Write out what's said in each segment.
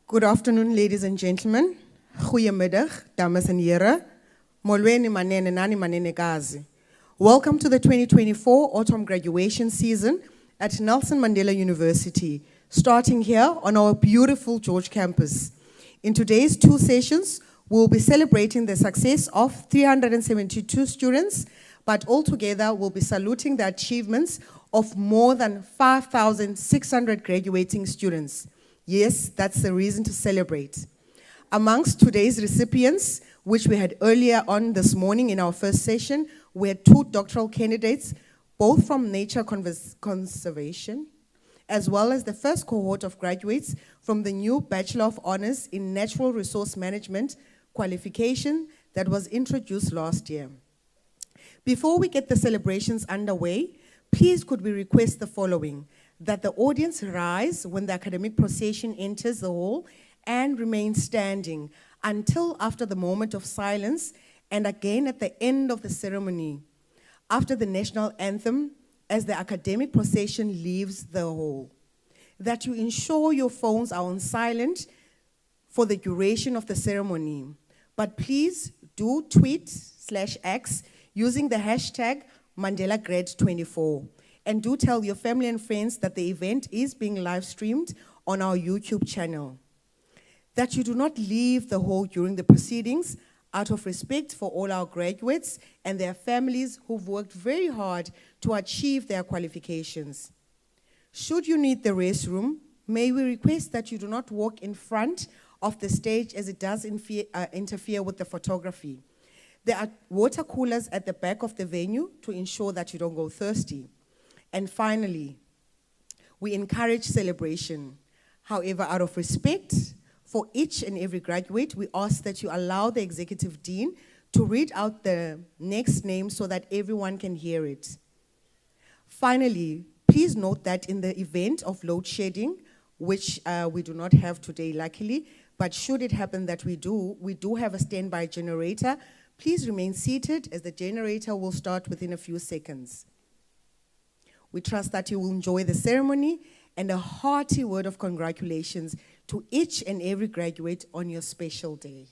Good afternoon, ladies and gentlemen. Goeiemiddag, dames en heren. Molweni manene nani manenekazi. Welcome to the 2024 autumn graduation season at Nelson Mandela University, starting here on our beautiful George campus. In today's two sessions, we'll be celebrating the success of 372 students, but altogether we'll be saluting the achievements of more than 5,600 graduating students. Yes, that's the reason to celebrate. Amongst today's recipients, which we had earlier on this morning in our first session, we had two doctoral candidates, both from nature conservation, as well as the first cohort of graduates from the new Bachelor of Honors in Natural Resource Management qualification that was introduced last year. Before we get the celebrations underway, please could we request the following: that the audience rise when the academic procession enters the hall and remain standing until after the moment of silence and again at the end of the ceremony, after the national anthem, as the academic procession leaves the hall. That you ensure your phones are on silent for the duration of the ceremony. But please do tweet/X using the hashtag MandelaGrad24. And do tell your family and friends that the event is being live streamed on our YouTube channel. That you do not leave the hall during the proceedings out of respect for all our graduates and their families who've worked very hard to achieve their qualifications. Should you need the restroom, may we request that you do not walk in front of the stage as it does interfere with the photography. There are water coolers at the back of the venue to ensure that you don't go thirsty. And finally, we encourage celebration. However, out of respect for each and every graduate, we ask that you allow the executive dean to read out the next name so that everyone can hear it. Finally, please note that in the event of load shedding, which we do not have today, luckily, but should it happen that we do have a standby generator. Please remain seated as the generator will start within a few seconds. We trust that you will enjoy the ceremony and a hearty word of congratulations to each and every graduate on your special day.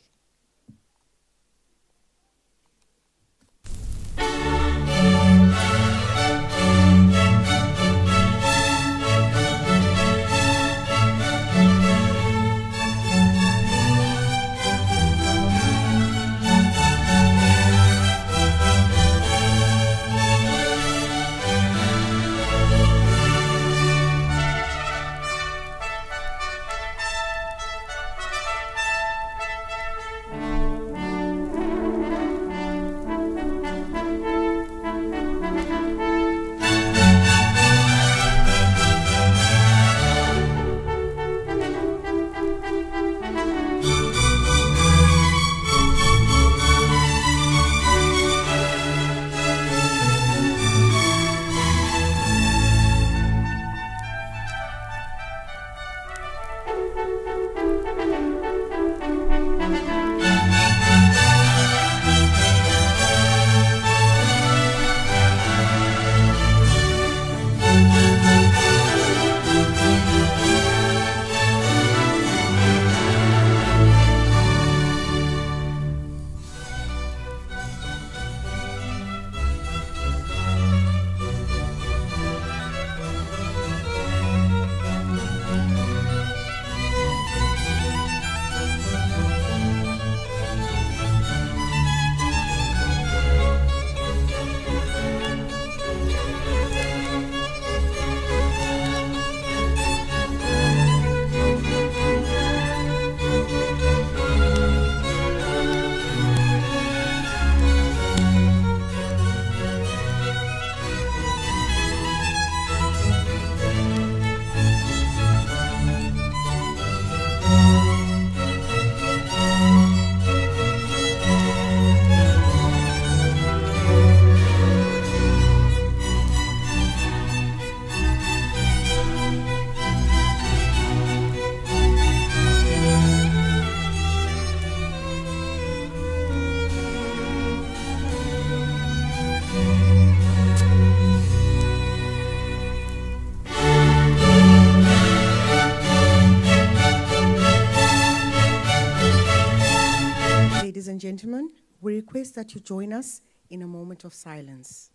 gentlemen, we request that you join us in a moment of silence.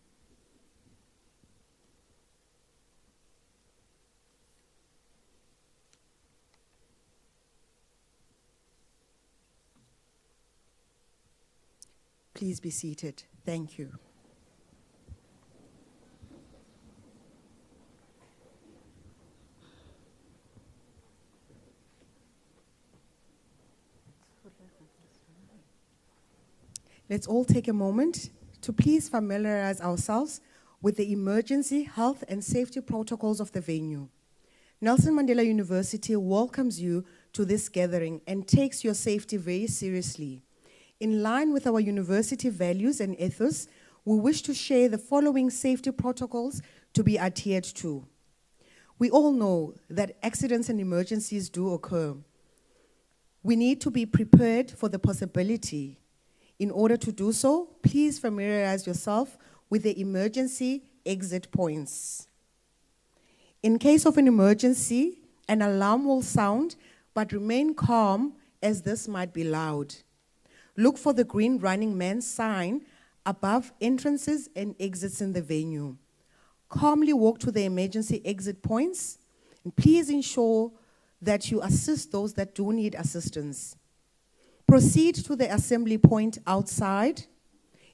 Please be seated. Thank you. Let's all take a moment to please familiarize ourselves with the emergency health and safety protocols of the venue. Nelson Mandela University welcomes you to this gathering and takes your safety very seriously. In line with our university values and ethos, we wish to share the following safety protocols to be adhered to. We all know that accidents and emergencies do occur. We need to be prepared for the possibility. In order to do so, please familiarize yourself with the emergency exit points. In case of an emergency, an alarm will sound, but remain calm as this might be loud. Look for the green running man sign above entrances and exits in the venue. Calmly walk to the emergency exit points, and please ensure that you assist those that do need assistance. Proceed to the assembly point outside.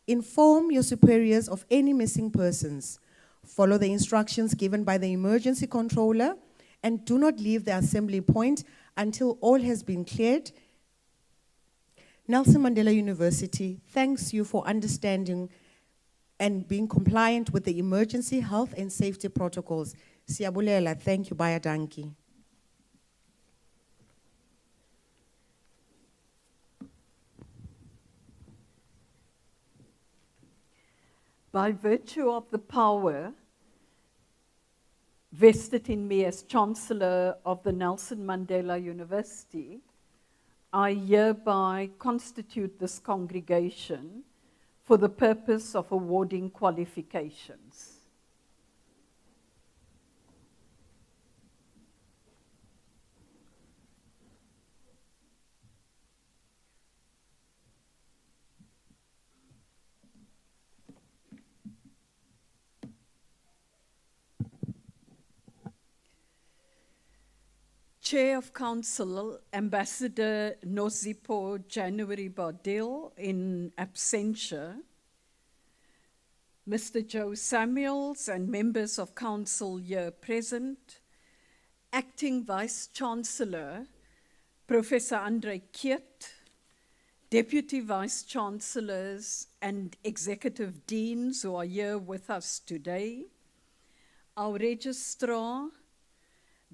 Inform your superiors of any missing persons. Follow the instructions given by the emergency controller, and do not leave the assembly point until all has been cleared. Nelson Mandela University thanks you for understanding and being compliant with the emergency health and safety protocols. Siyabulela, thank you, Baya Danki. By virtue of the power vested in me as Chancellor of the Nelson Mandela University, I hereby constitute this congregation for the purpose of awarding qualifications. Chair of Council, Ambassador Nosipo January Bardil in absentia, Mr. Joe Samuels and members of Council here present, Acting Vice Chancellor, Professor Andre Kiet, Deputy Vice Chancellors and Executive Deans who are here with us today, our Registrar,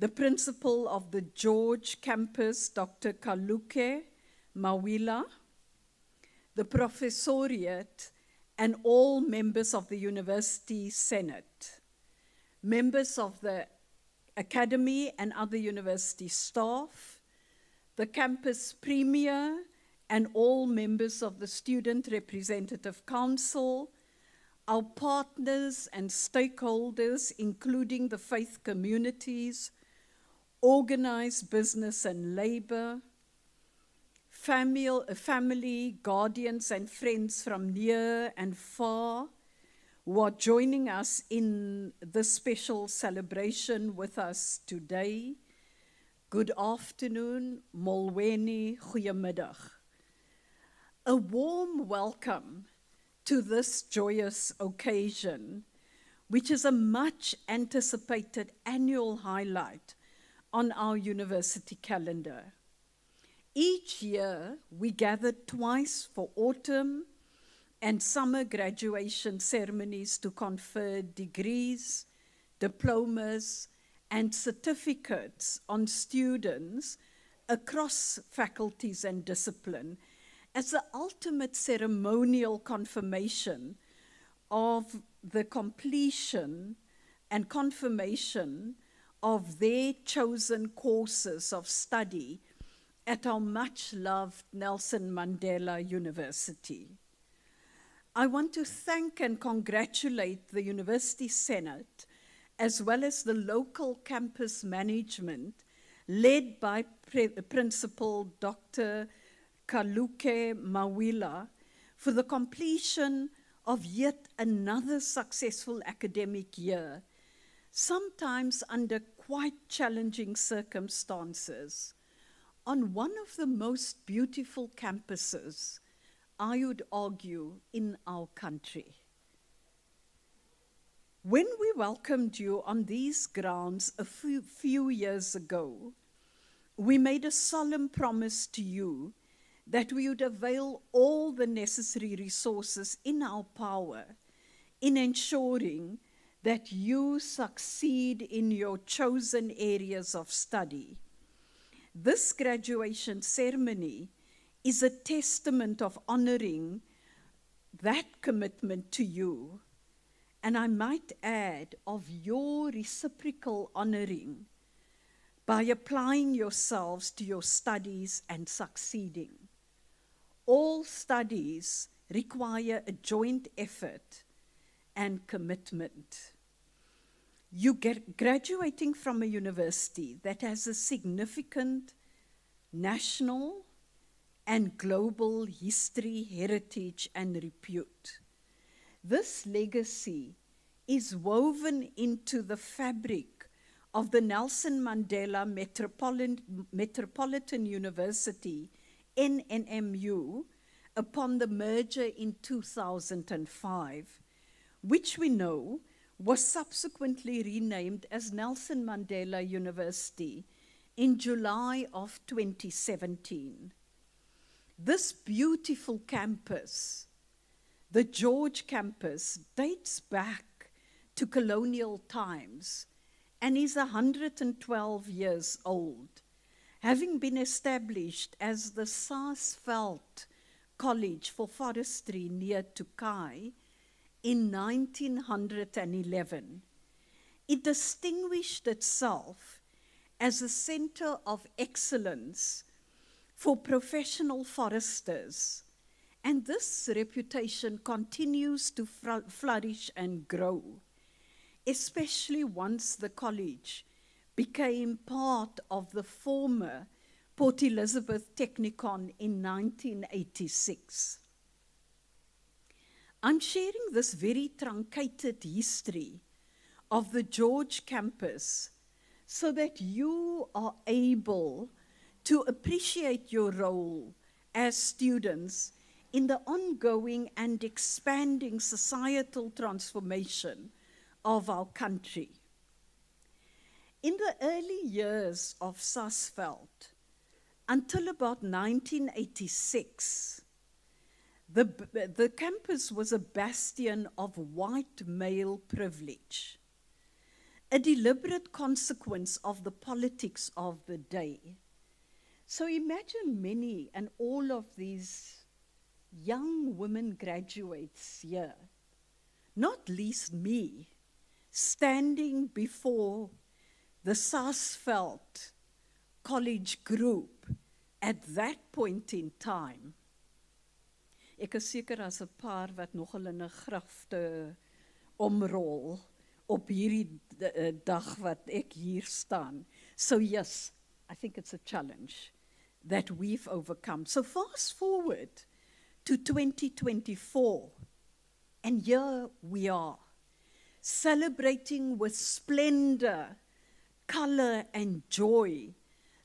the Principal of the George Campus, Dr. Kaluke Mawila, the Professoriate, and all members of the University Senate, members of the Academy and other university staff, the Campus Premier, and all members of the Student Representative Council, our partners and stakeholders, including the faith communities, organized business and labor, family, guardians and friends from near and far who are joining us in this special celebration with us today. Good afternoon, molweni, goeiemiddag. A warm welcome to this joyous occasion, which is a much anticipated annual highlight on our university calendar. Each year, we gather twice for autumn and summer graduation ceremonies to confer degrees, diplomas, and certificates on students across faculties and discipline as the ultimate ceremonial confirmation of the completion and confirmation of their chosen courses of study at our much-loved Nelson Mandela University. I want to thank and congratulate the University Senate, as well as the local campus management, led by Principal Dr. Kaluke Mawila for the completion of yet another successful academic year, sometimes under quite challenging circumstances, on one of the most beautiful campuses, I would argue, in our country. When we welcomed you on these grounds a few years ago, we made a solemn promise to you that we would avail all the necessary resources in our power in ensuring that you succeed in your chosen areas of study. This graduation ceremony is a testament of honoring that commitment to you, and I might add, of your reciprocal honoring by applying yourselves to your studies and succeeding. All studies require a joint effort and commitment. You get graduating from a university that has a significant national and global history, heritage, and repute. This legacy is woven into the fabric of the Nelson Mandela Metropolitan University, NNMU, upon the merger in 2005, which we know was subsequently renamed as Nelson Mandela University in July of 2017. This beautiful campus, the George campus, dates back to colonial times and is 112 years old, having been established as the Sarsveld College for Forestry near Tokai in 1911. It distinguished itself as a center of excellence for professional foresters, and this reputation continues to flourish and grow, especially once the college became part of the former Port Elizabeth Technikon in 1986. I'm sharing this very truncated history of the George campus so that you are able to appreciate your role as students in the ongoing and expanding societal transformation of our country. In the early years of Sarsveld, until about 1986, the campus was a bastion of white male privilege, a deliberate consequence of the politics of the day. So imagine many and all of these young women graduates here, not least me, standing before the Sarsveld College group at that point in time. Ek is seker as 'n paar wat nogal in 'n grafte omrol op hierdie dag wat ek hier staan. So yes, I think it's a challenge that we've overcome. So fast forward to 2024, and here we are, celebrating with splendor, color, and joy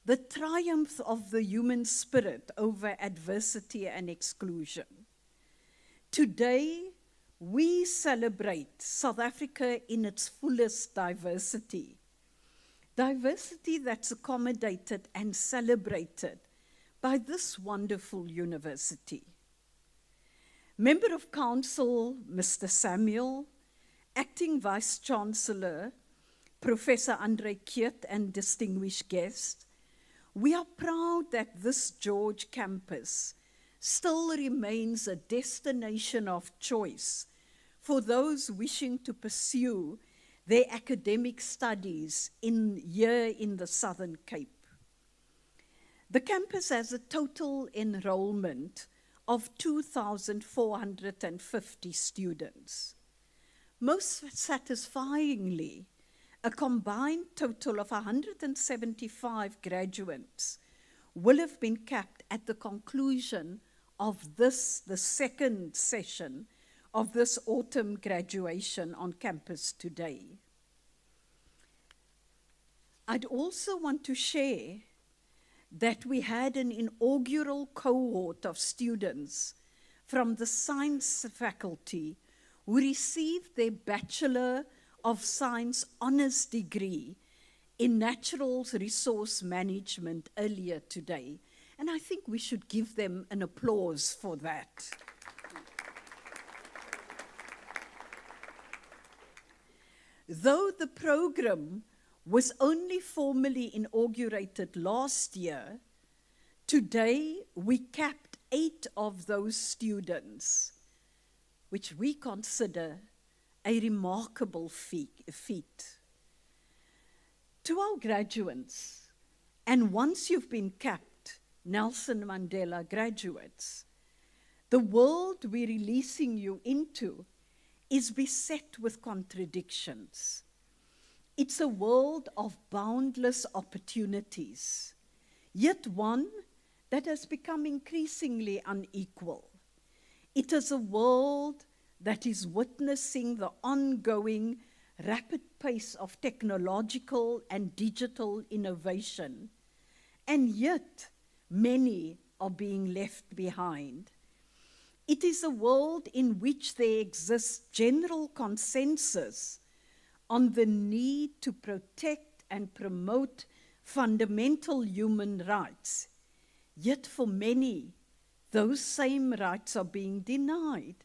the triumph of the human spirit over adversity and exclusion. Today, we celebrate South Africa in its fullest diversity. Diversity that's accommodated and celebrated by this wonderful university. Member of Council, Mr. Samuel, Acting Vice Chancellor, Professor Andre Keet, and distinguished guests, we are proud that this George campus still remains a destination of choice for those wishing to pursue their academic studies here in the Southern Cape. The campus has a total enrollment of 2,450 students. Most satisfyingly, a combined total of 175 graduates will have been capped at the conclusion of this, the second session of this autumn graduation on campus today. I'd also want to share that we had an inaugural cohort of students from the science faculty who received their Bachelor of Science honours degree in Natural Resource Management earlier today. And I think we should give them an applause for that. Though the program was only formally inaugurated last year, today we capped 8 of those students, which we consider a remarkable feat. To our graduates, and once you've been capped Nelson Mandela graduates, the world we're releasing you into is beset with contradictions. It's a world of boundless opportunities, yet one that has become increasingly unequal. It is a world that is witnessing the ongoing rapid pace of technological and digital innovation, and yet many are being left behind. It is a world in which there exists general consensus on the need to protect and promote fundamental human rights. Yet for many, those same rights are being denied,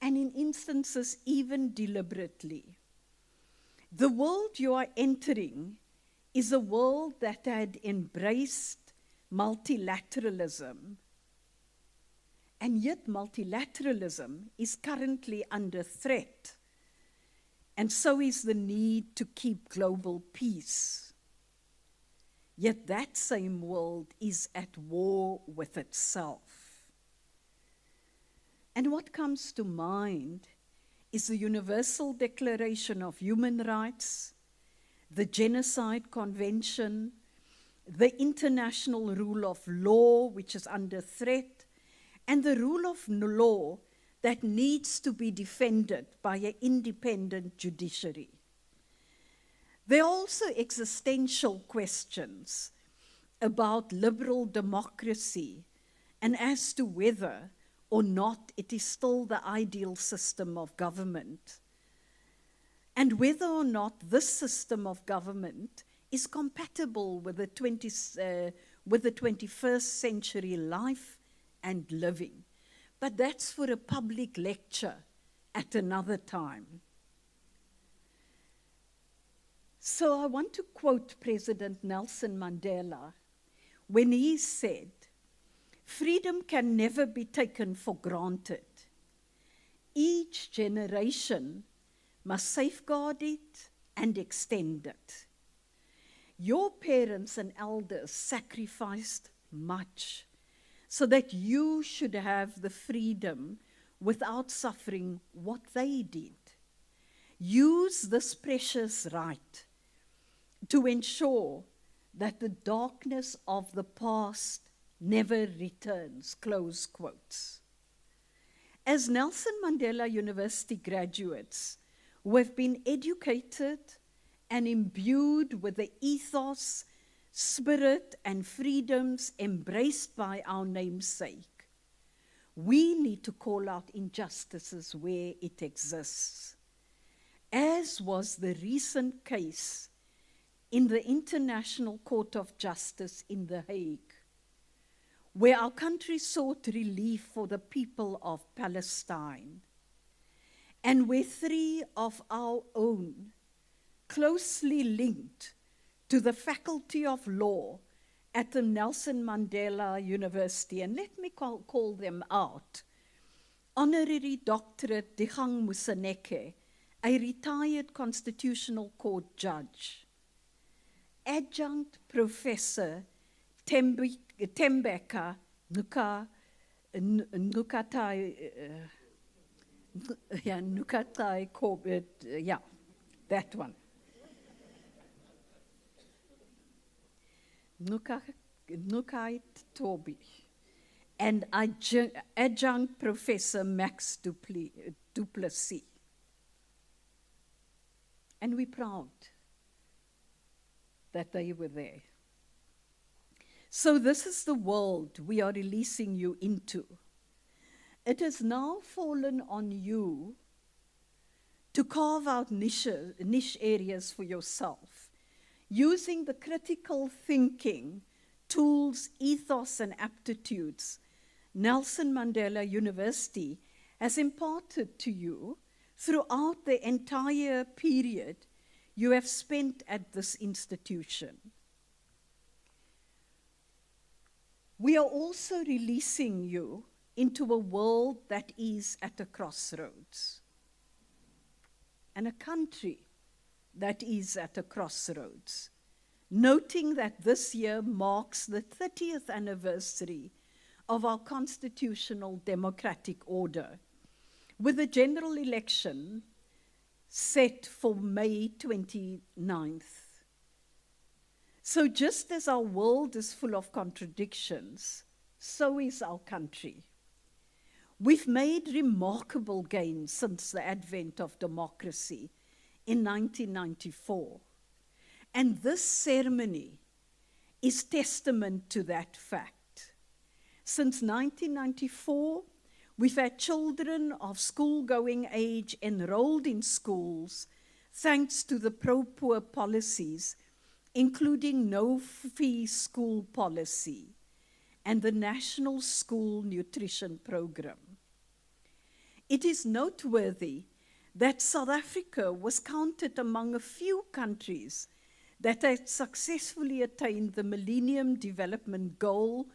and in instances even deliberately. The world you are entering is a world that had embraced multilateralism, and yet multilateralism is currently under threat, and so is the need to keep global peace. Yet that same world is at war with itself. And what comes to mind is the Universal Declaration of Human Rights, the Genocide Convention, the international rule of law, which is under threat, and the rule of law that needs to be defended by an independent judiciary. There are also existential questions about liberal democracy and as to whether or not it is still the ideal system of government, and whether or not this system of government is compatible with the 21st century life and living. But that's for a public lecture at another time. So I want to quote President Nelson Mandela when he said, "Freedom can never be taken for granted. Each generation must safeguard it and extend it. Your parents and elders sacrificed much so that you should have the freedom without suffering what they did. Use this precious right to ensure that the darkness of the past never returns," close quotes. As Nelson Mandela University graduates who have been educated and imbued with the ethos, spirit, and freedoms embraced by our namesake, we need to call out injustices where it exists, as was the recent case in the International Court of Justice in The Hague, where our country sought relief for the people of Palestine, and where 3 of our own, closely linked to the Faculty of Law at the Nelson Mandela University, and let me call them out, Honorary Doctorate Dikgang Moseneke, a retired Constitutional Court judge, Adjunct Professor Tembeka Nukatai Corbett, that one. Nukait Toby, and adjunct Professor Max Duplessis. And we're proud that they were there. So this is the world we are releasing you into. It has now fallen on you to carve out niche areas for yourself, using the critical thinking, tools, ethos, and aptitudes Nelson Mandela University has imparted to you throughout the entire period you have spent at this institution. We are also releasing you into a world that is at a crossroads, and a country that is at a crossroads, noting that this year marks the 30th anniversary of our constitutional democratic order, with a general election set for May 29th. So just as our world is full of contradictions, so is our country. We've made remarkable gains since the advent of democracy in 1994. And this ceremony is testament to that fact. Since 1994, we've had children of school-going age enrolled in schools thanks to the pro-poor policies, including no-fee school policy and the National School Nutrition Program. It is noteworthy that South Africa was counted among a few countries that had successfully attained the Millennium Development Goal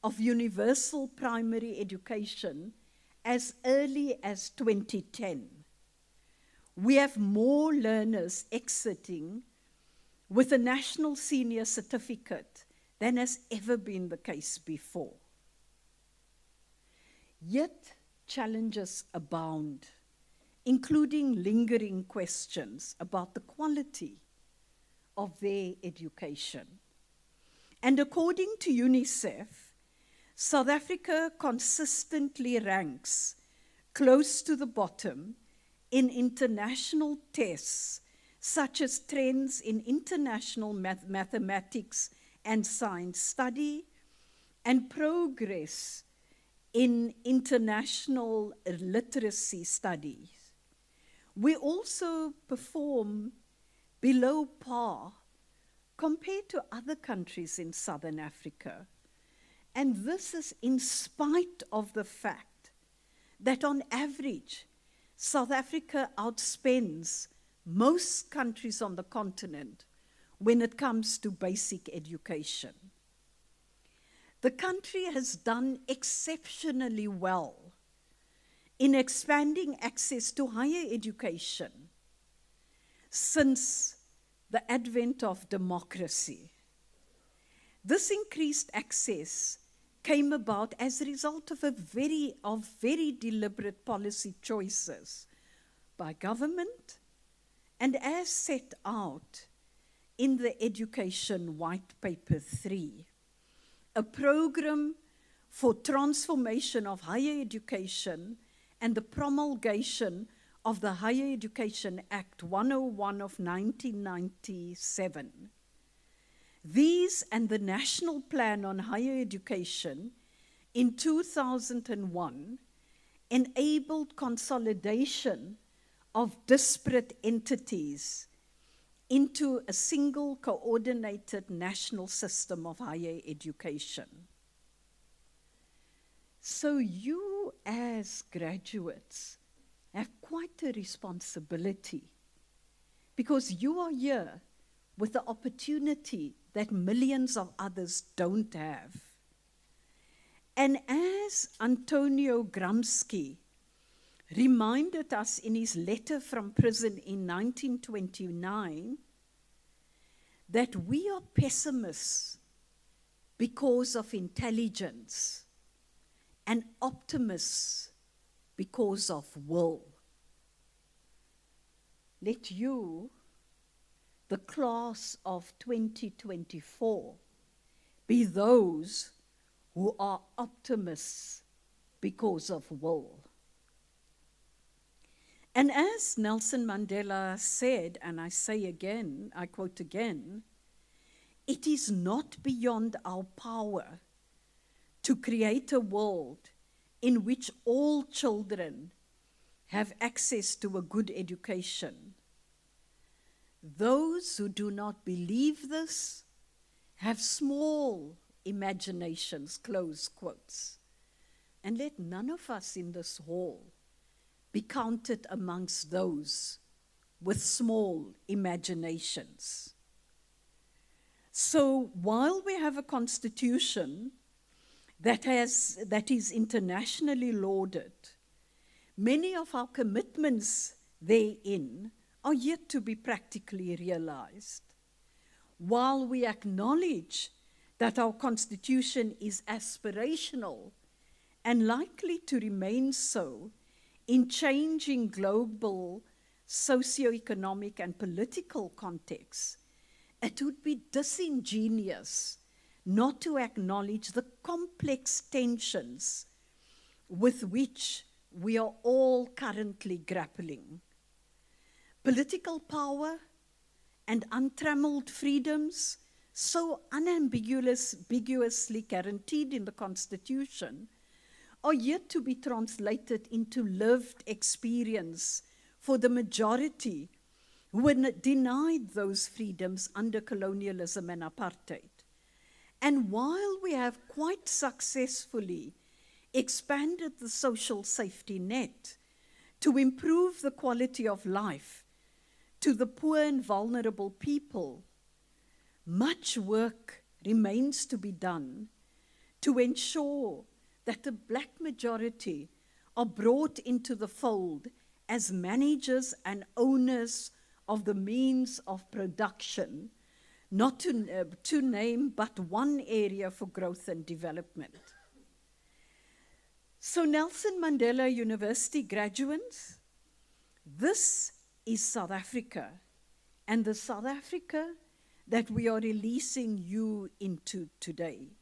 of universal primary education as early as 2010. We have more learners exiting with a national senior certificate than has ever been the case before. Yet challenges abound, including lingering questions about the quality of their education. And according to UNICEF, South Africa consistently ranks close to the bottom in international tests, such as trends in international mathematics and science study, and progress in international literacy studies. We also perform below par compared to other countries in Southern Africa. And this is in spite of the fact that on average, South Africa outspends most countries on the continent when it comes to basic education. The country has done exceptionally well in expanding access to higher education since the advent of democracy. This increased access came about as a result of very deliberate policy choices by government, and as set out in the Education White Paper 3, a program for transformation of higher education and the promulgation of the Higher Education Act 101 of 1997. These and the National Plan on Higher Education in 2001 enabled consolidation of disparate entities into a single coordinated national system of higher education. So you as graduates have quite a responsibility, because you are here with the opportunity that millions of others don't have. And as Antonio Gramsci reminded us in his letter from prison in 1929, that we are pessimists because of intelligence and optimists because of will. Let you, the class of 2024, be those who are optimists because of will. And as Nelson Mandela said, and I say again, I quote again, "It is not beyond our power to create a world in which all children have access to a good education. Those who do not believe this have small imaginations," close quotes. And let none of us in this hall be counted amongst those with small imaginations. So while we have a constitution that is internationally lauded, many of our commitments therein are yet to be practically realized. While we acknowledge that our constitution is aspirational and likely to remain so in changing global socioeconomic and political contexts, it would be disingenuous not to acknowledge the complex tensions with which we are all currently grappling. Political power and untrammeled freedoms, so unambiguously guaranteed in the Constitution, are yet to be translated into lived experience for the majority who were denied those freedoms under colonialism and apartheid. And while we have quite successfully expanded the social safety net to improve the quality of life to the poor and vulnerable people, much work remains to be done to ensure that the black majority are brought into the fold as managers and owners of the means of production, not to name but one area for growth and development. So Nelson Mandela University graduates, this is South Africa, and the South Africa that we are releasing you into today.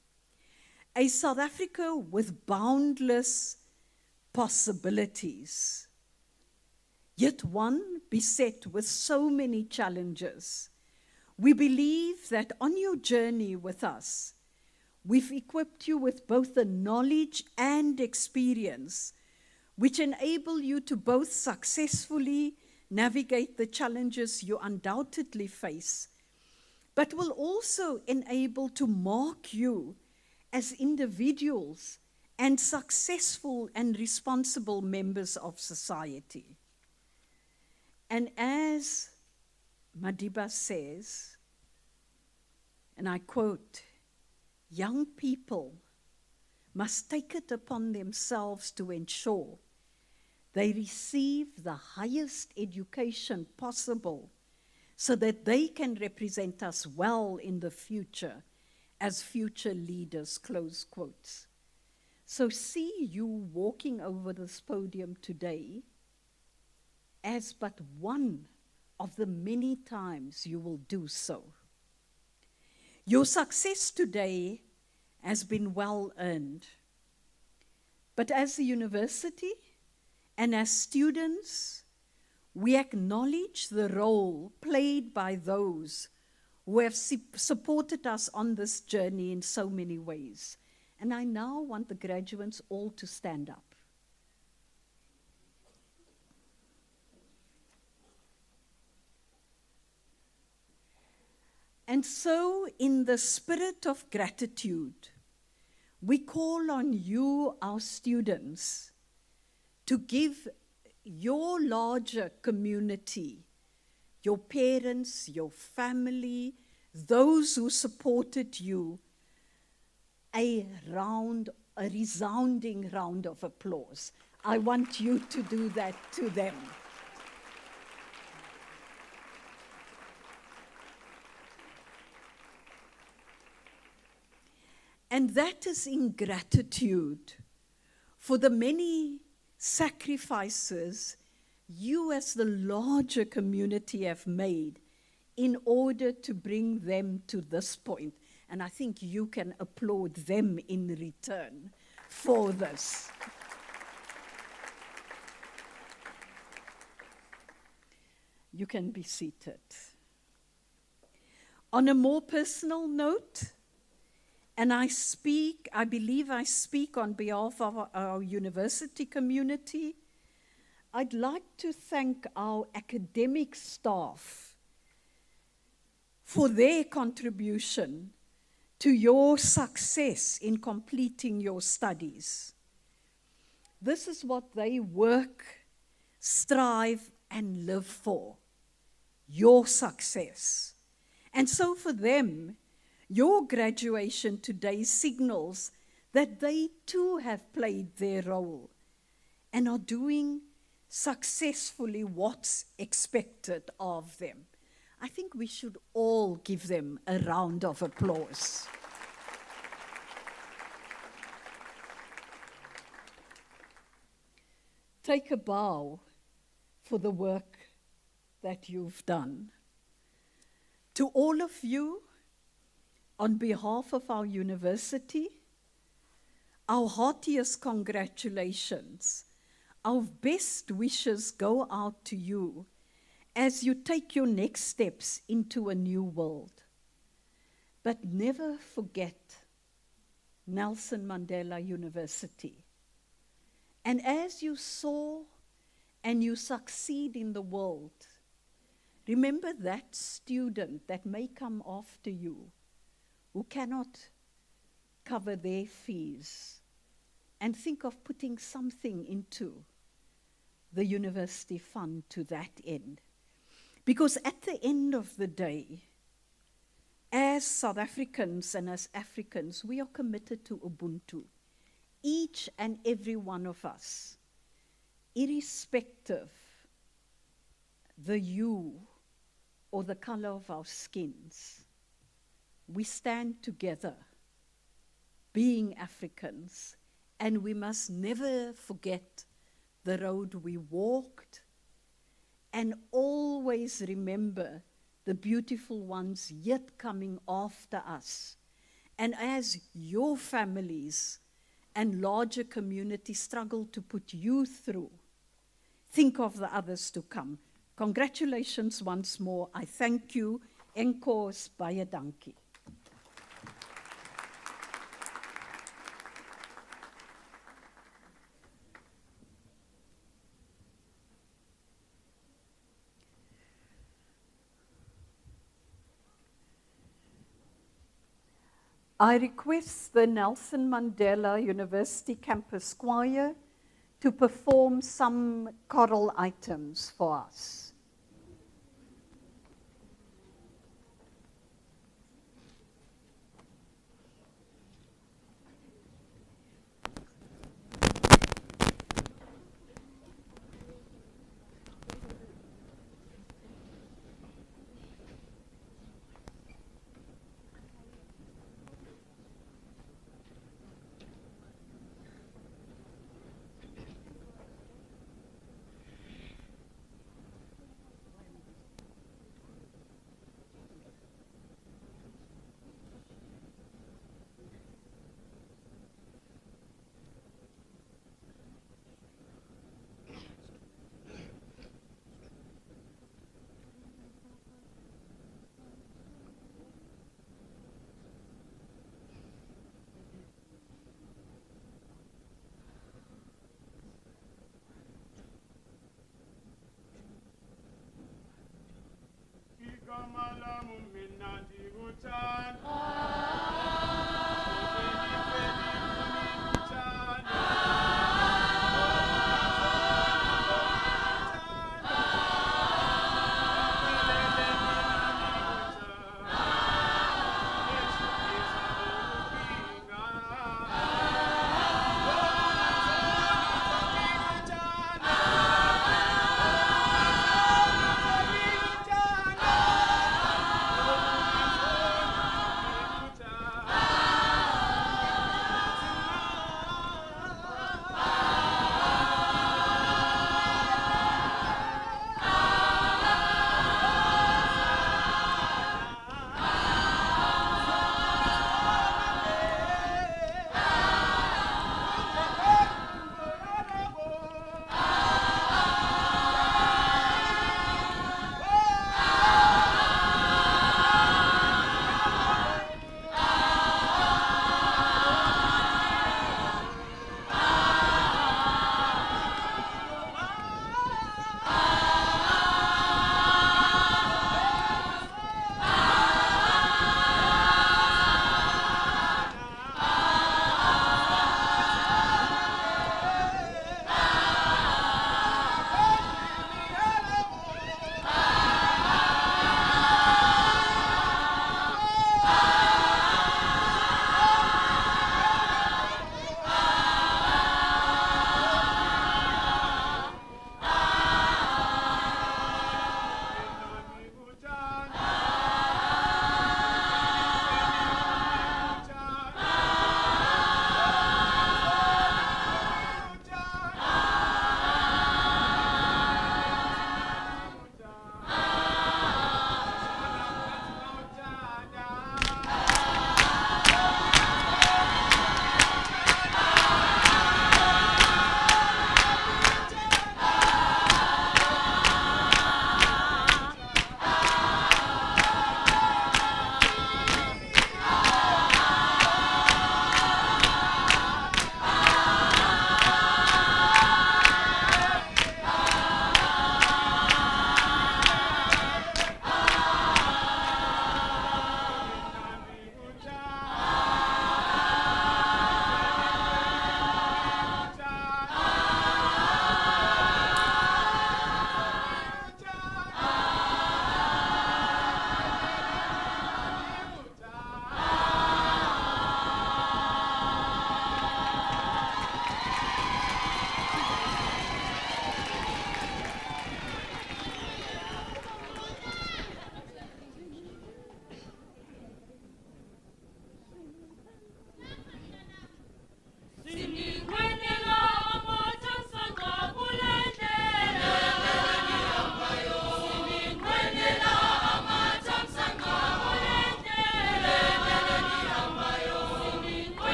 A South Africa with boundless possibilities, yet one beset with so many challenges. We believe that on your journey with us, we've equipped you with both the knowledge and experience which enable you to both successfully navigate the challenges you undoubtedly face, but will also enable to mark you as individuals and successful and responsible members of society. And as Madiba says, and I quote, "Young people must take it upon themselves to ensure they receive the highest education possible so that they can represent us well in the future as future leaders," close quotes. So see you walking over this podium today as but one of the many times you will do so. Your success today has been well earned. But as a university and as students, we acknowledge the role played by those who have supported us on this journey in so many ways. And I now want the graduates all to stand up. And so, in the spirit of gratitude, we call on you, our students, to give your larger community, your parents, your family, those who supported you, a resounding round of applause. I want you to do that to them. And that is in gratitude for the many sacrifices you as the larger community have made in order to bring them to this point. And I think you can applaud them in return for this. You can be seated. On a more personal note, and I believe I speak on behalf of our university community, I'd like to thank our academic staff for their contribution to your success in completing your studies. This is what they work, strive, and live for, your success. And so for them, your graduation today signals that they too have played their role and are doing successfully what's expected of them. I think we should all give them a round of applause. Take a bow for the work that you've done. To all of you, on behalf of our university, our heartiest congratulations. Our best wishes go out to you as you take your next steps into a new world. But never forget Nelson Mandela University. And as you soar and you succeed in the world, remember that student that may come after you who cannot cover their fees, and think of putting something into the university fund to that end. Because at the end of the day, as South Africans and as Africans, we are committed to Ubuntu. Each and every one of us, irrespective the hue or the color of our skins, we stand together, being Africans, and we must never forget the road we walked, and always remember the beautiful ones yet coming after us. And as your families and larger communities struggle to put you through, think of the others to come. Congratulations once more. I thank you. Enkos baie dankie. I request the Nelson Mandela University Campus Choir to perform some choral items for us.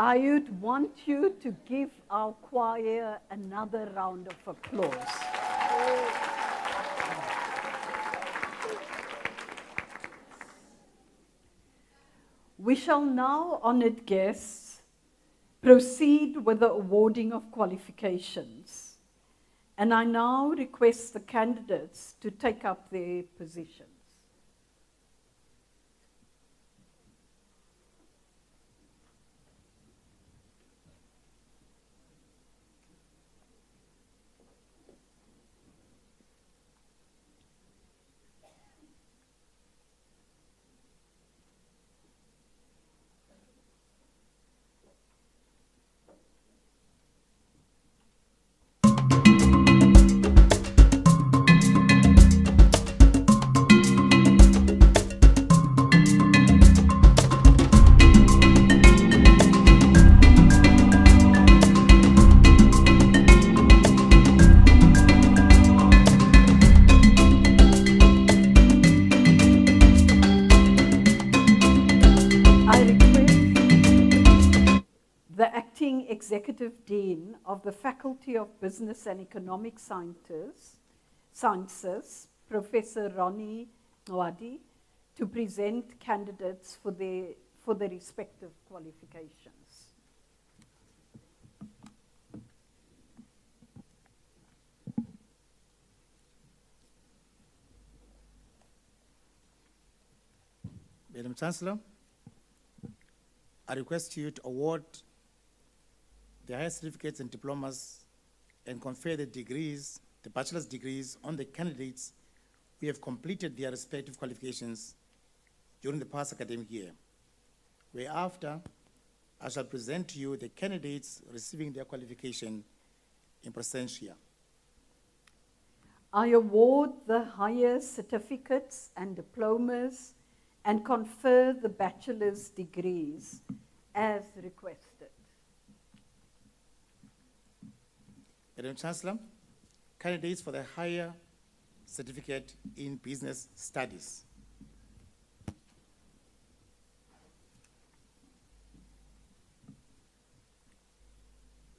I would want you to give our choir another round of applause. We shall now, honored guests, proceed with the awarding of qualifications. And I now request the candidates to take up their positions. Executive Dean of the Faculty of Business and Economic Sciences, Professor Ronnie Nwadi, to present candidates for their respective qualifications. Madam Chancellor, I request you to award the higher certificates and diplomas and confer the degrees, the bachelor's degrees, on the candidates who have completed their respective qualifications during the past academic year. Whereafter, I shall present to you the candidates receiving their qualification in presentia. I award the higher certificates and diplomas and confer the bachelor's degrees as requested. Madam Chancellor, candidates for the higher certificate in business studies.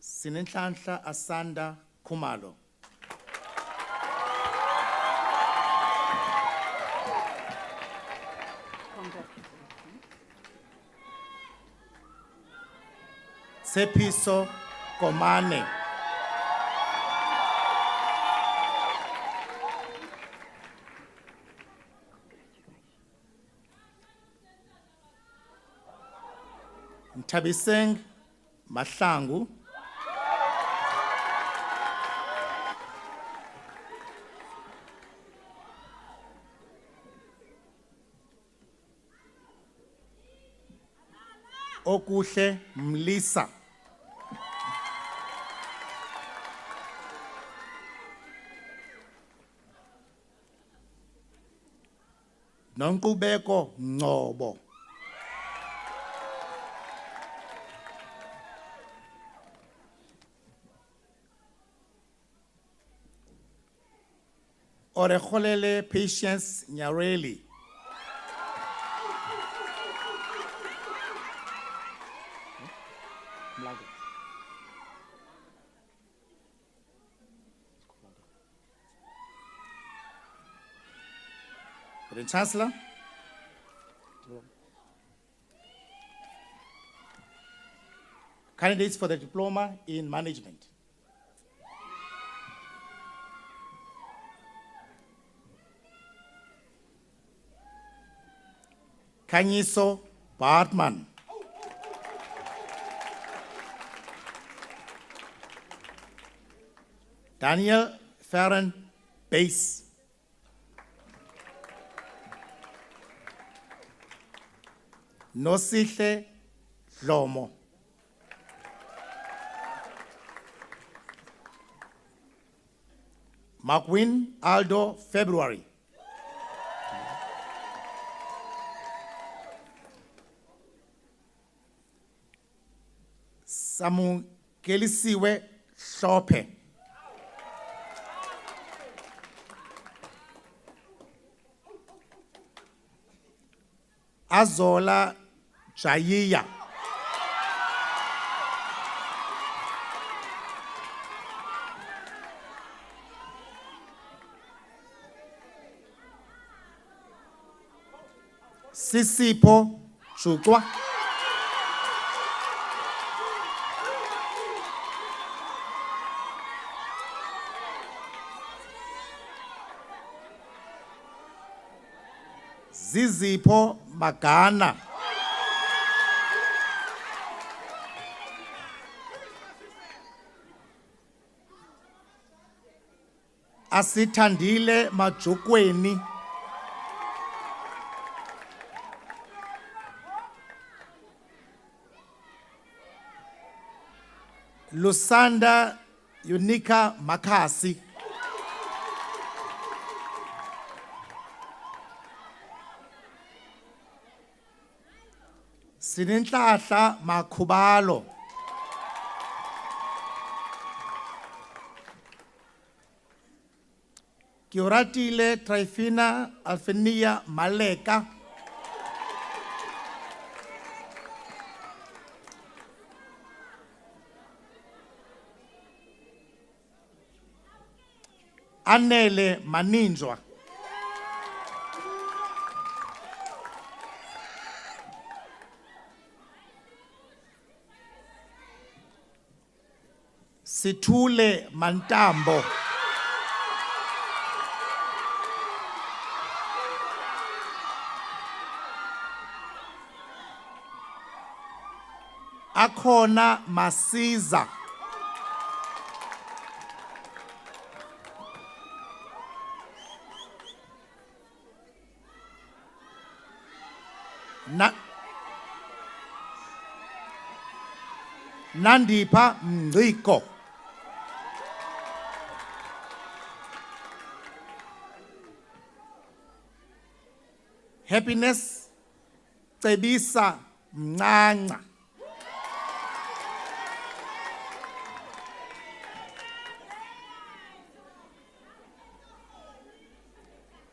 Sinenhlanhla Asanda Khumalo. Congratulations. Sepiso Komane. Tabiseng Mahlangu. Okuhle Mlisa. Nonkubeko Ngcobo. Orekholele Patience Nyareli. Madam Chancellor, candidates for the diploma in management. Kanyiso Bartman. Daniel Farron Base. Nosihle Lomo. McWin Aldo February. Samukelisiwe Hlophe. Azola Jayiya. Sisipho Chukwa. Zizipho Magana. Asithandile Majokweni. Lusanda Unika Makasi. Sinenhlahla Makhubalo. Kioratile Trifina Alfenia Maleka. Anele Maninjwa. Situle Mantambo. Akhona Masiza. Nandipha Mngqiko. Happiness Cebisa Mncanca.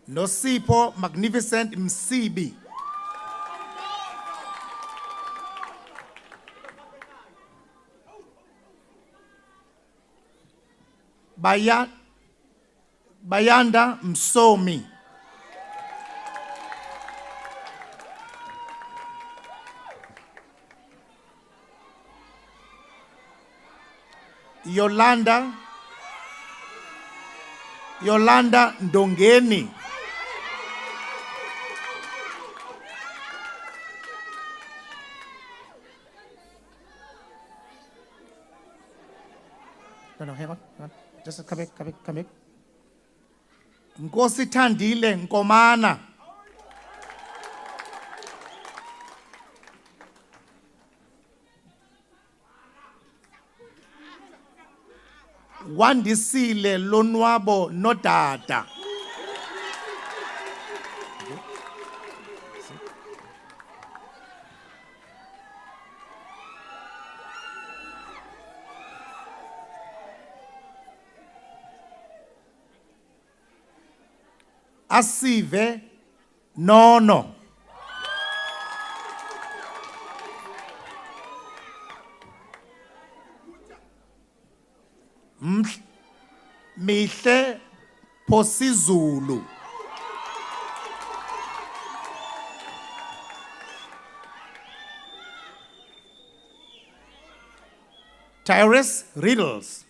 Nosipho Magnificent Msibi. Bayanda Msomi. Yolanda Ndongeni. No, hang on. Just come back. Nkosithandile Nkomana. Wandisile Lonwabo Nodada. Asive Nono. Mihle Posizulu. Tyrus Riddles.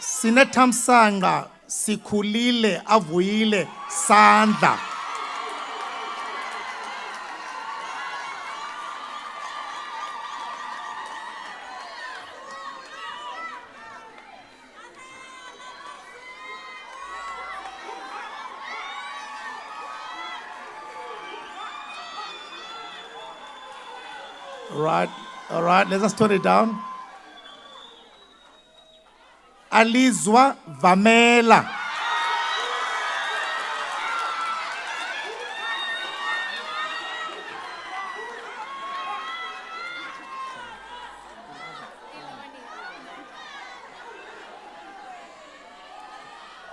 Sinethamsanga Sikhulile Avuyile Sandla. All right, let's just tone it down. Alizwa Vamela.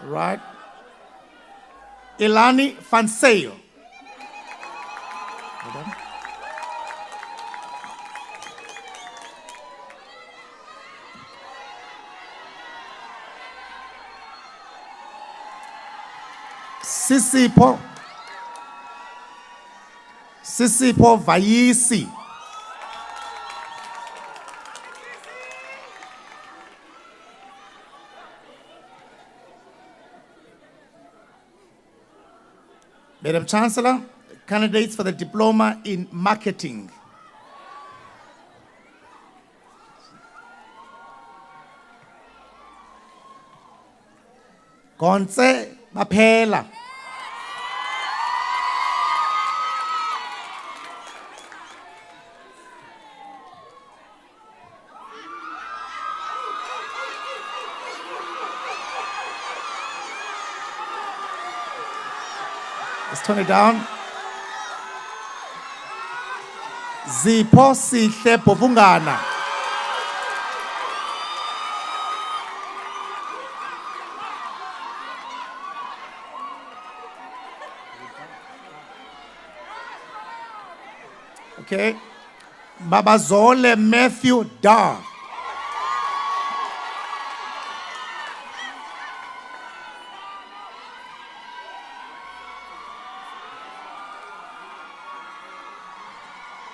Right. Ilani van Sale. Sisipho Vayisi. Madam Chancellor, candidates for the diploma in marketing. Konse Baphela. Let's turn it down. Zipho Sihle Bovungana. Okay. Babazole Matthew Dar.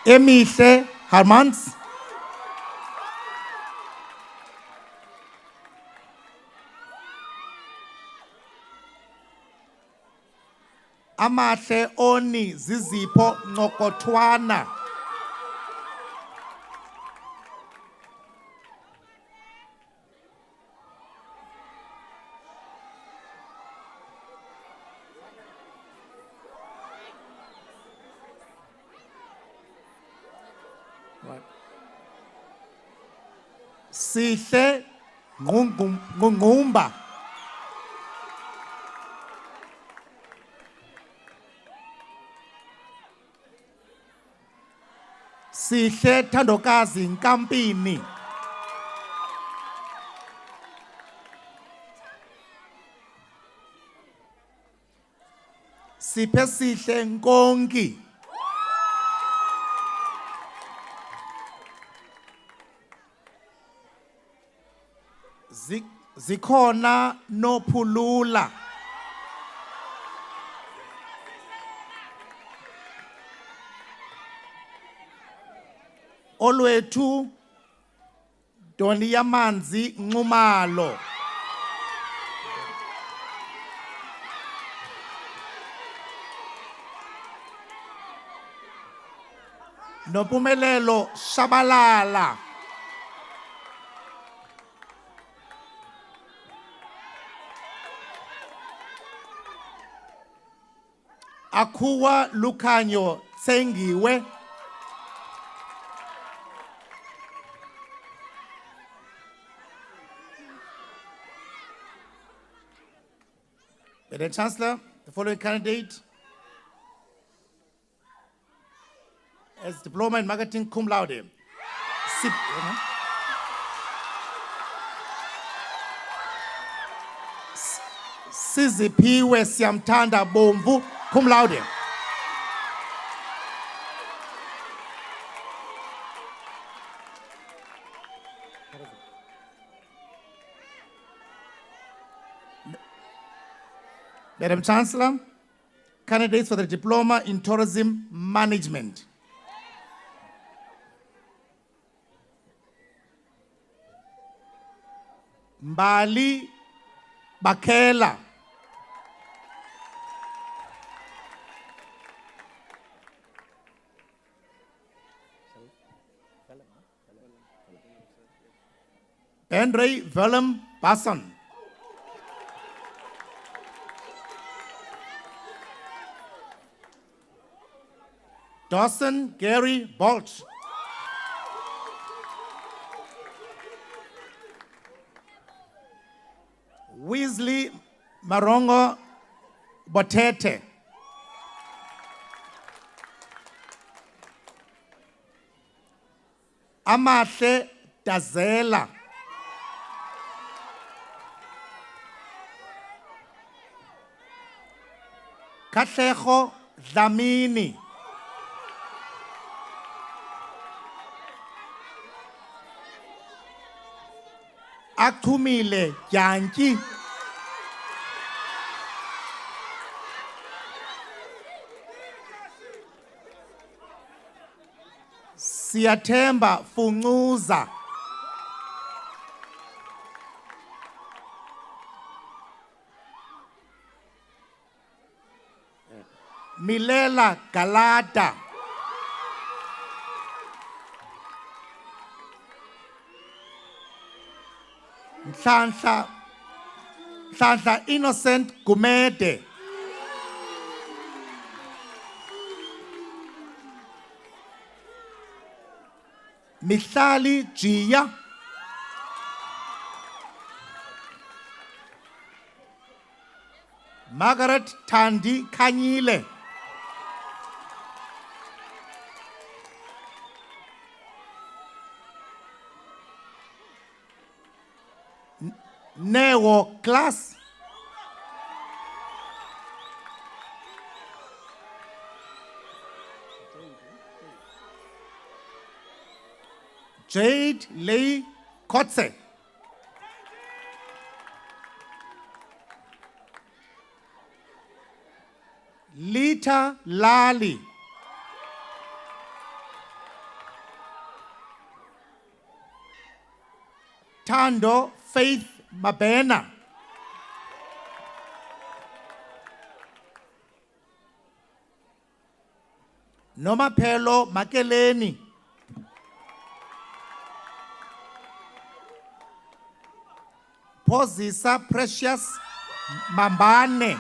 Emihle Harmans. Amahle Oni Zizipho Nokotwana. Right. Sihle Ngumba. Sihle Thandokazi Nkampini. Siphe Sihle Nkongi. Zikhona Nophulula. Olwethu Doniyamanzi Nxumalo. Nompumelelo Shabalala. Akhuwa Lukhanyo Tsengiwe. Madam Chancellor, the following candidate as diploma in marketing cum laude. Siziphiwe Siyamthanda Bomvu cum laude. Madam Chancellor, candidates for the diploma in tourism management. Mbali Bakela. Henry Willem Basson. Dawson Gary Bolt. Weasley Marongo Botete. Amahle Dazela. Katlego Dlamini. Akumile Yanki. Siyathemba Funcuza. Milela Galata. Nhlanhla Innocent Gumede. Mihlali Jia. Margaret Thandi Khanyile. Newo Class. Jade Lee Kotse. Lita Lali. Tando Faith Mabena. Nomaphelo Makeleni. Phosisa Precious Mambane.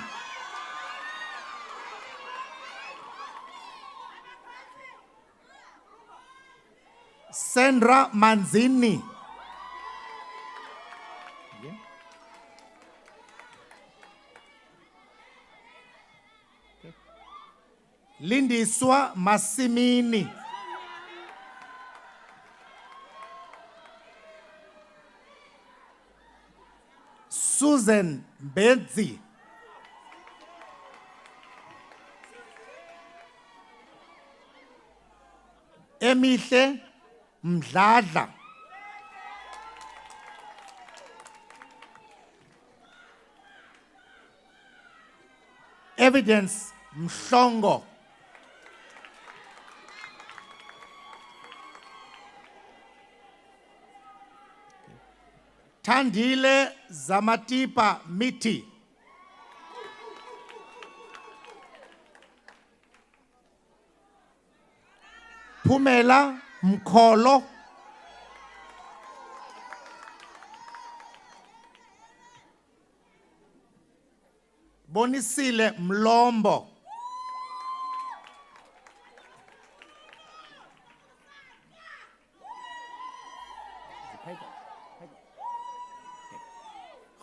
Sandra Manzini. Lindiswa Masimini. Susan Benzi. Emihle Mdladla. Evidence Mhlongo. Thandile Zamatipa Miti. Pumela Mkholo. Bonisile Mlombo.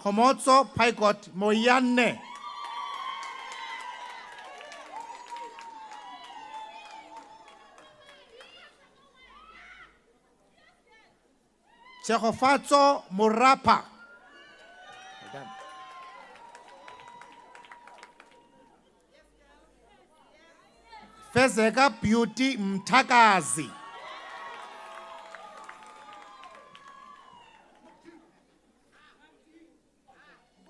Khomotso Paikot Moyane. Tshegofatso Morapa. Fezeka Beauty Mthakazi.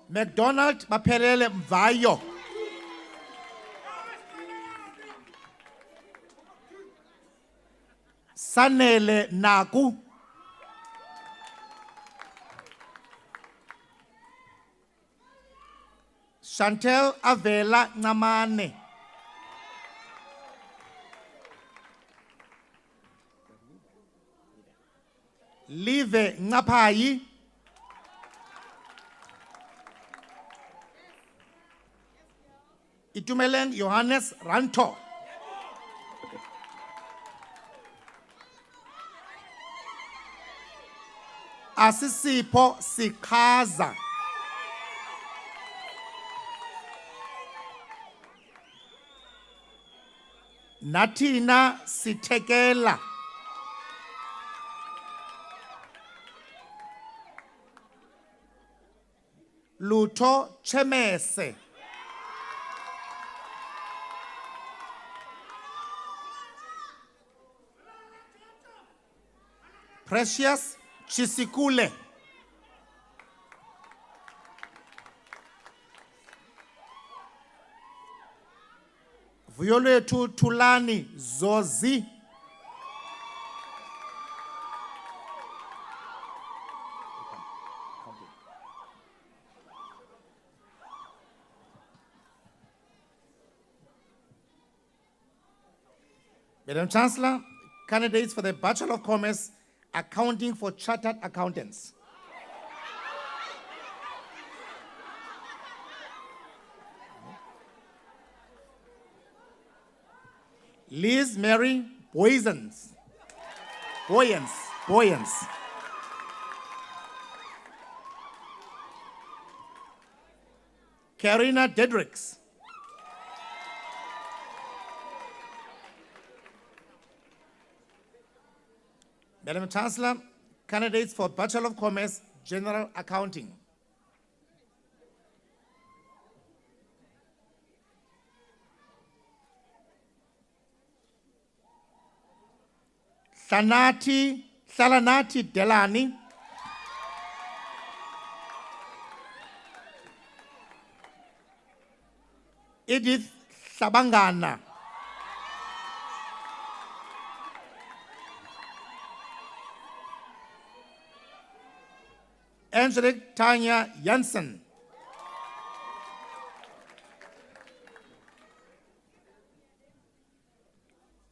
McDonald Baphelele Mvayo. Sanele Naku. Chantel Avela Namane. Live Ngapayi. Itumeleng Johannes Ranto. Asisipho Sikhaza. Nathina Sithekela. Lutho Chemese. Precious Chisikule. Violethu Thulani Zozi. Madam Chancellor, candidates for the Bachelor of Commerce, Accounting for Chartered Accountants. Liz Mary Boyens. Karina Dedricks. Madam Chancellor, candidates for Bachelor of Commerce, General Accounting. Salanati Delani. Edith Sabangana. Angelique Tanya Jansen.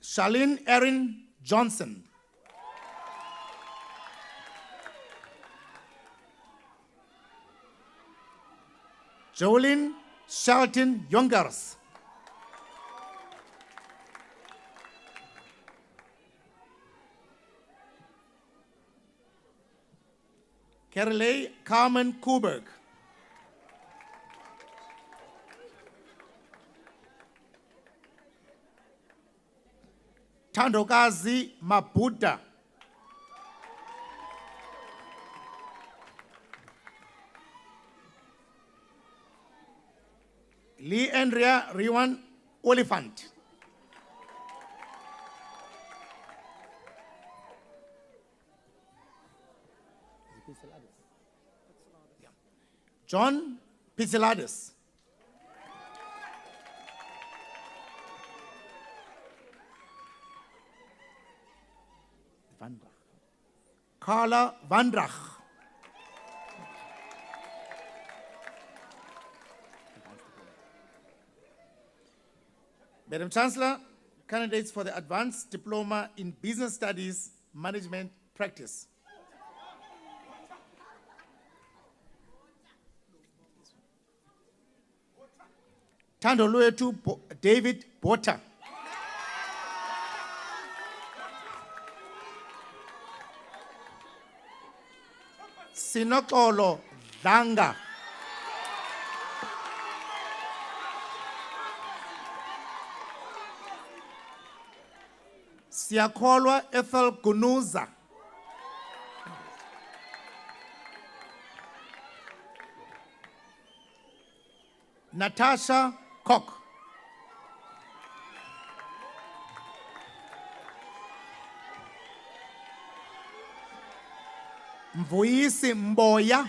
Charlene Erin Johnson. Jolene Shelton Youngers. Carolee Carmen Kuberg. Tandokazi Mabuda. Lee Andrea Riwan Oliphant. John Pizziladis. Carla Vandrach. Madam Chancellor, candidates for the Advanced Diploma in Business Studies Management Practice. Tando Luetu David Bota. Sinokolo Danga. Siakolwa Ethel Gunuza. Natasha Koch. Mvuyisi Mboya.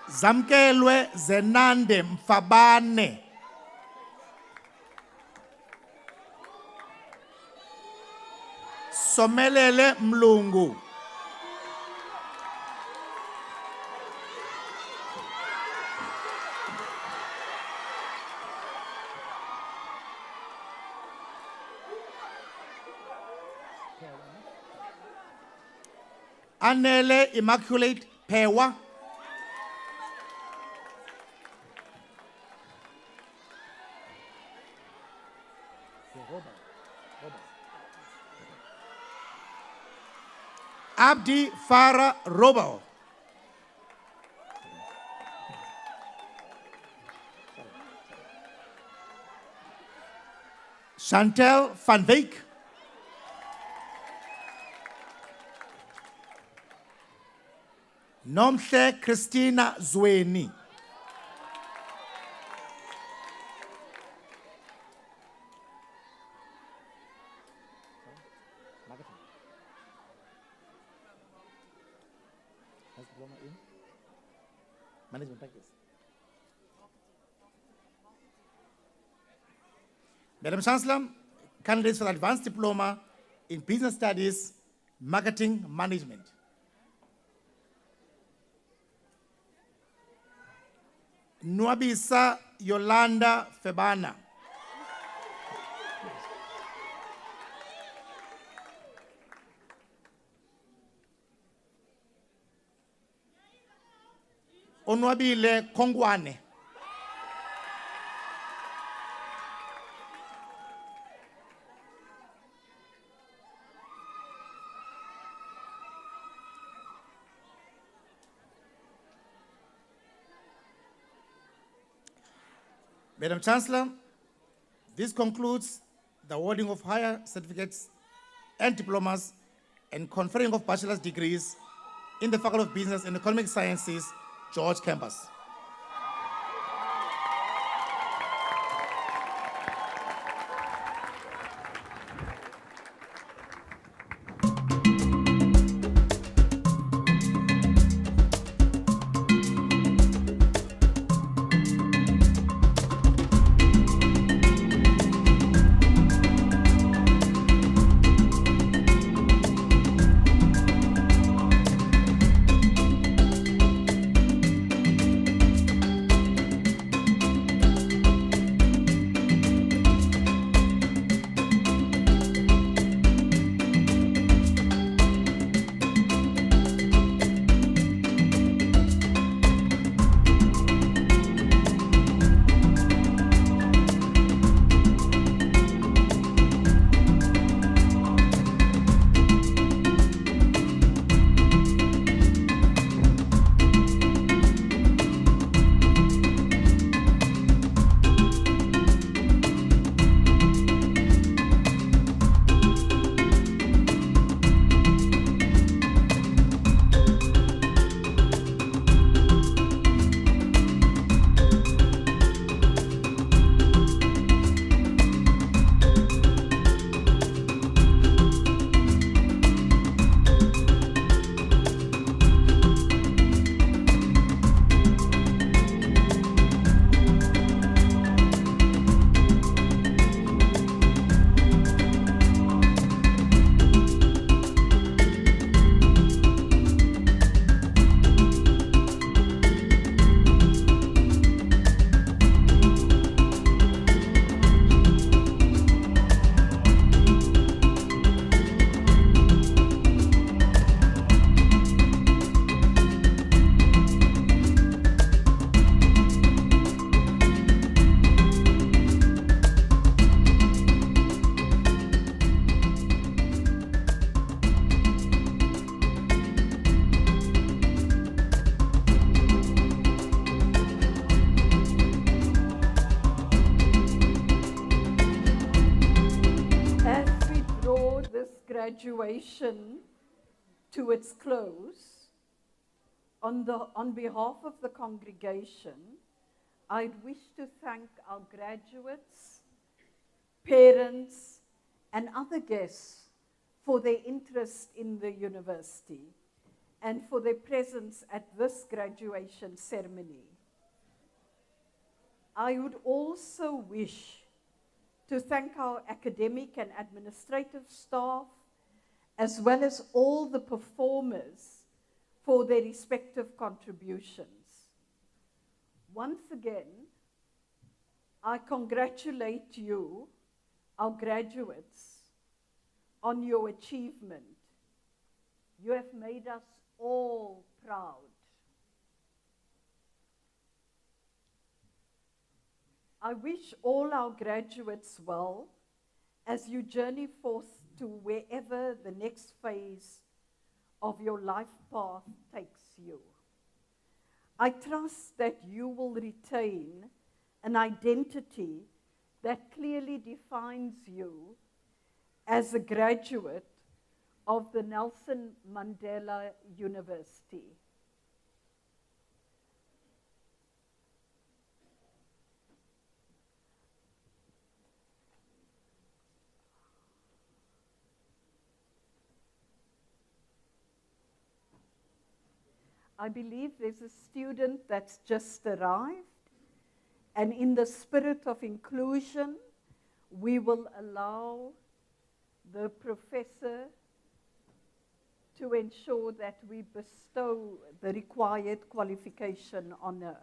Zamkelwe Zenande Mfabane. Somelele Mlungu. Anele Immaculate Pewa. Abdi Farah Robo. Chantel van Wyk. Nomhle Christina Zweni. Management practice. Madam Chancellor, candidates for the Advanced Diploma in Business Studies, Marketing Management. Nwabisa Yolanda Febana. Onwabile Kongwane. Madam Chancellor, this concludes the awarding of higher certificates and diplomas and conferring of bachelor's degrees in the Faculty of Business and Economic Sciences, George Campus. Graduation to its close, on behalf of the congregation, I'd wish to thank our graduates, parents, and other guests for their interest in the university and for their presence at this graduation ceremony. I would also wish to thank our academic and administrative staff, as well as all the performers for their respective contributions. Once again, I congratulate you, our graduates, on your achievement. You have made us all proud. I wish all our graduates well as you journey forth to wherever the next phase of your life path takes you. I trust that you will retain an identity that clearly defines you as a graduate of the Nelson Mandela University. I believe there's a student that's just arrived, and in the spirit of inclusion, we will allow the professor to ensure that we bestow the required qualification honor.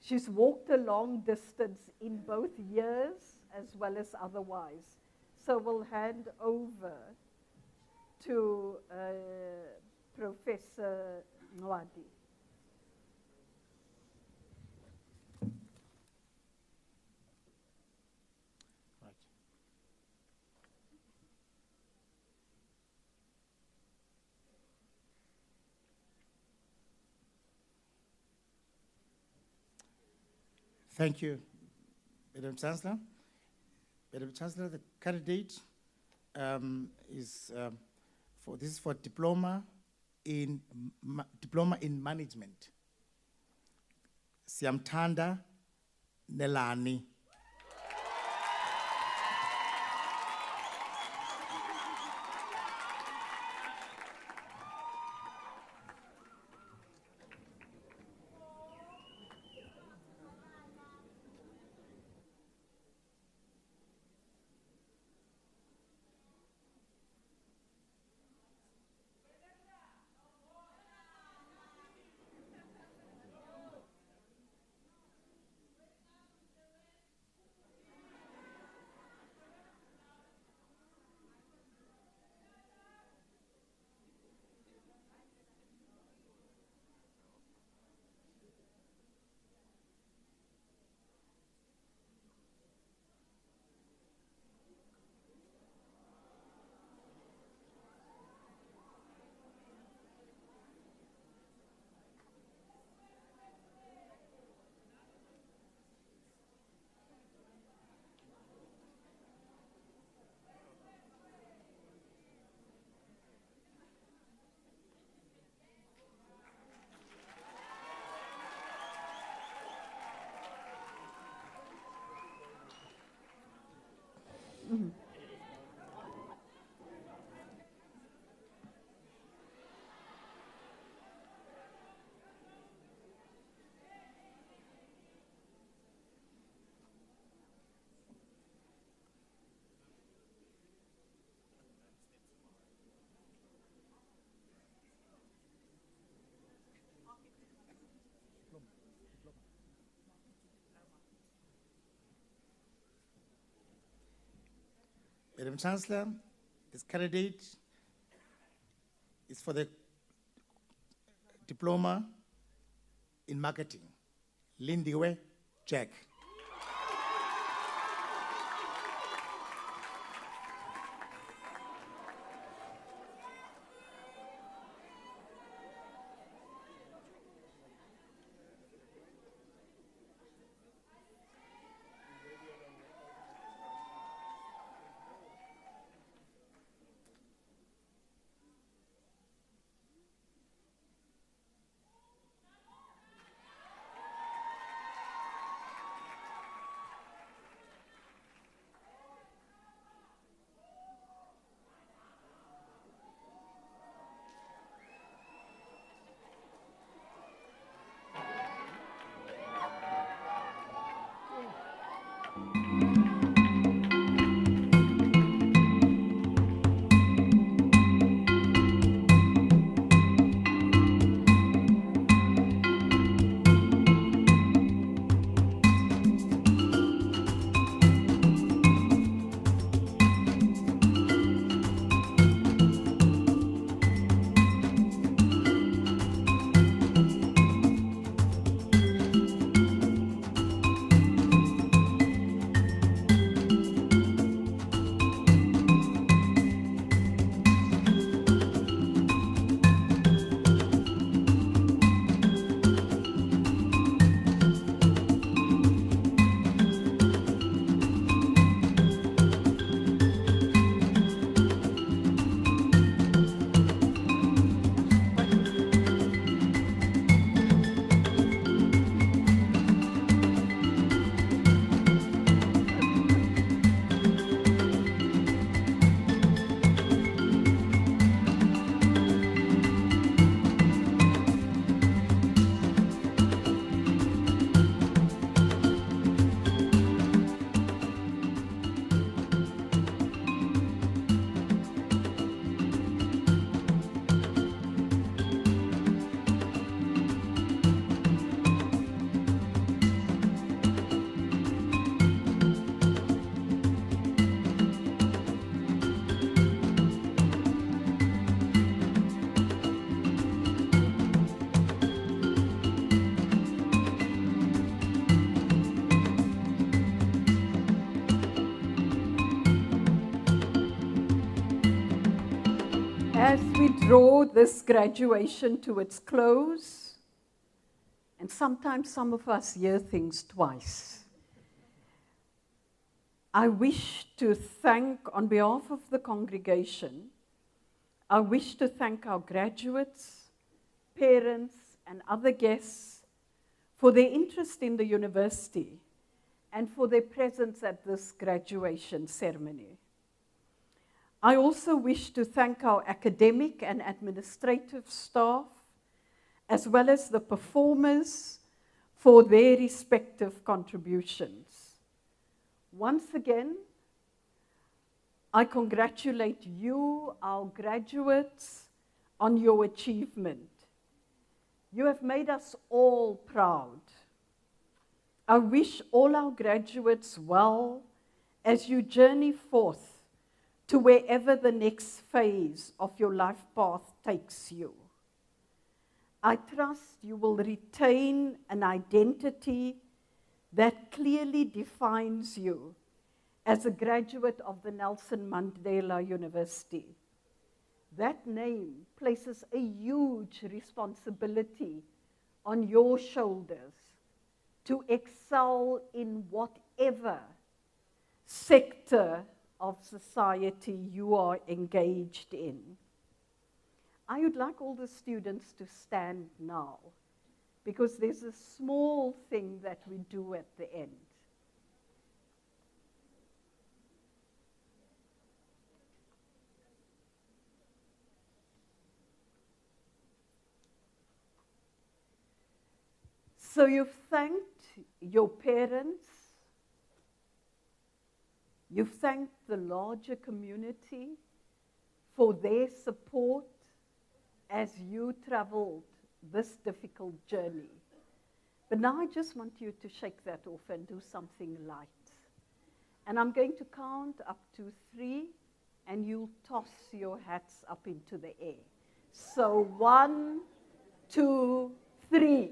She's walked a long distance in both years as well as otherwise. So we'll hand over to Professor Nwadi. Right. Thank you, Madam Chancellor. Madam Chancellor, the candidate is for diploma in management. Siyamthanda Nelani. Madam Chancellor, this candidate is for the diploma in marketing. Lindiwe Jack. As we draw this graduation to its close, and sometimes some of us hear things twice, I wish to thank, on behalf of the congregation, I wish to thank our graduates, parents, and other guests for their interest in the university and for their presence at this graduation ceremony. I also wish to thank our academic and administrative staff, as well as the performers, for their respective contributions. Once again, I congratulate you, our graduates, on your achievement. You have made us all proud. I wish all our graduates well as you journey forth to wherever the next phase of your life path takes you. I trust you will retain an identity that clearly defines you as a graduate of the Nelson Mandela University. That name places a huge responsibility on your shoulders to excel in whatever sector of society you are engaged in. I would like all the students to stand now, because there's a small thing that we do at the end. So you've thanked your parents, you've thanked the larger community for their support as you traveled this difficult journey. But now I just want you to shake that off and do something light. And I'm going to count up to 3, and you'll toss your hats up into the air. So 1, 2, 3.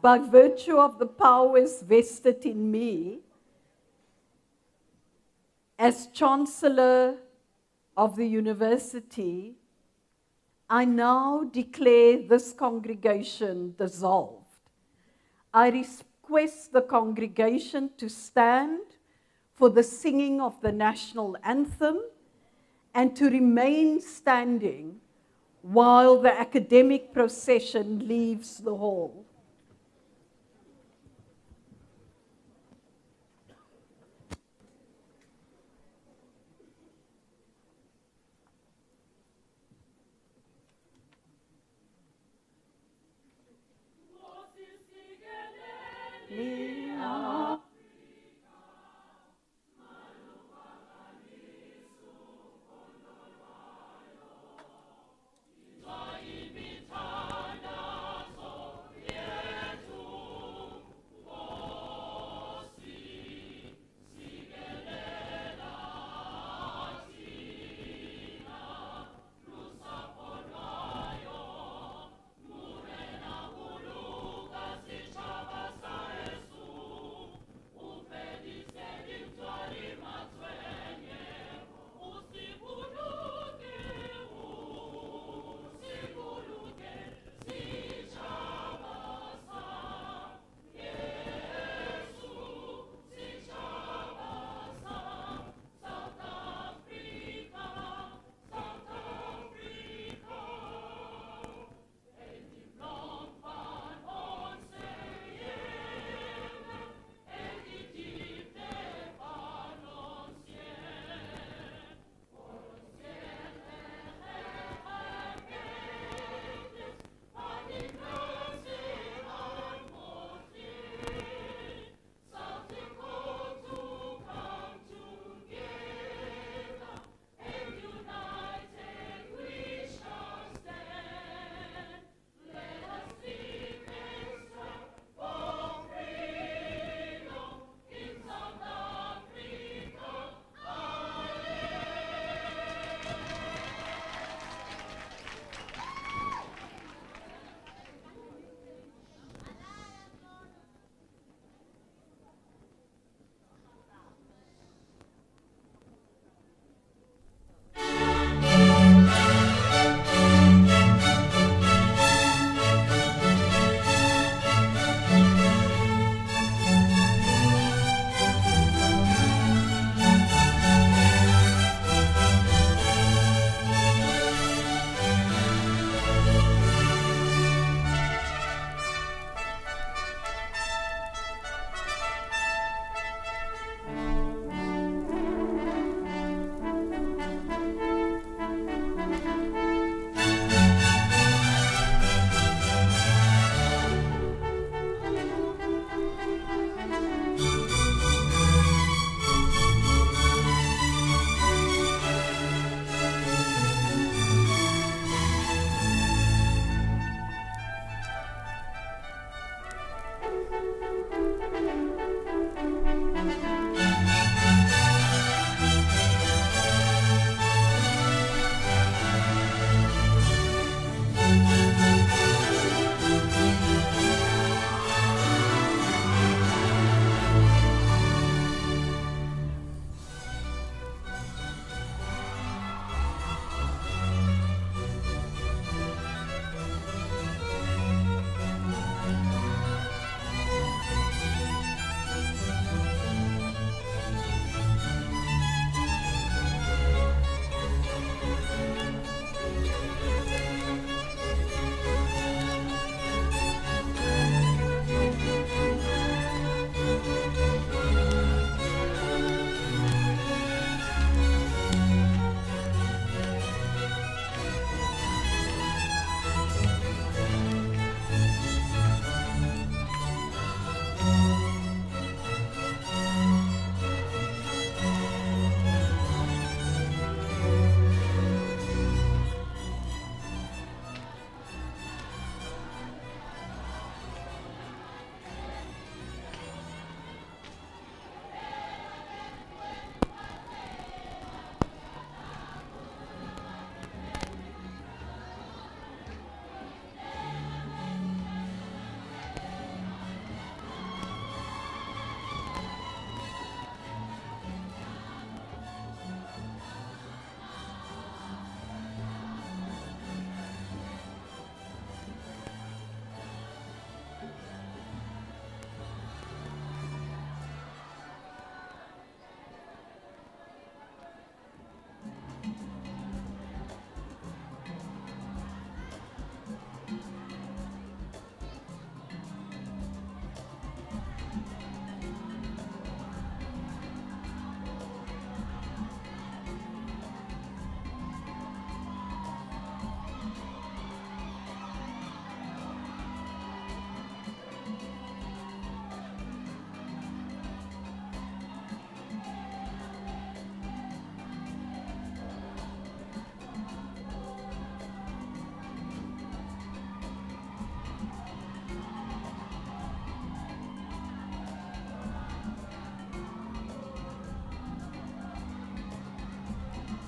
By virtue of the powers vested in me, as Chancellor of the university, I now declare this congregation dissolved. I request the congregation to stand for the singing of the national anthem and to remain standing while the academic procession leaves the hall.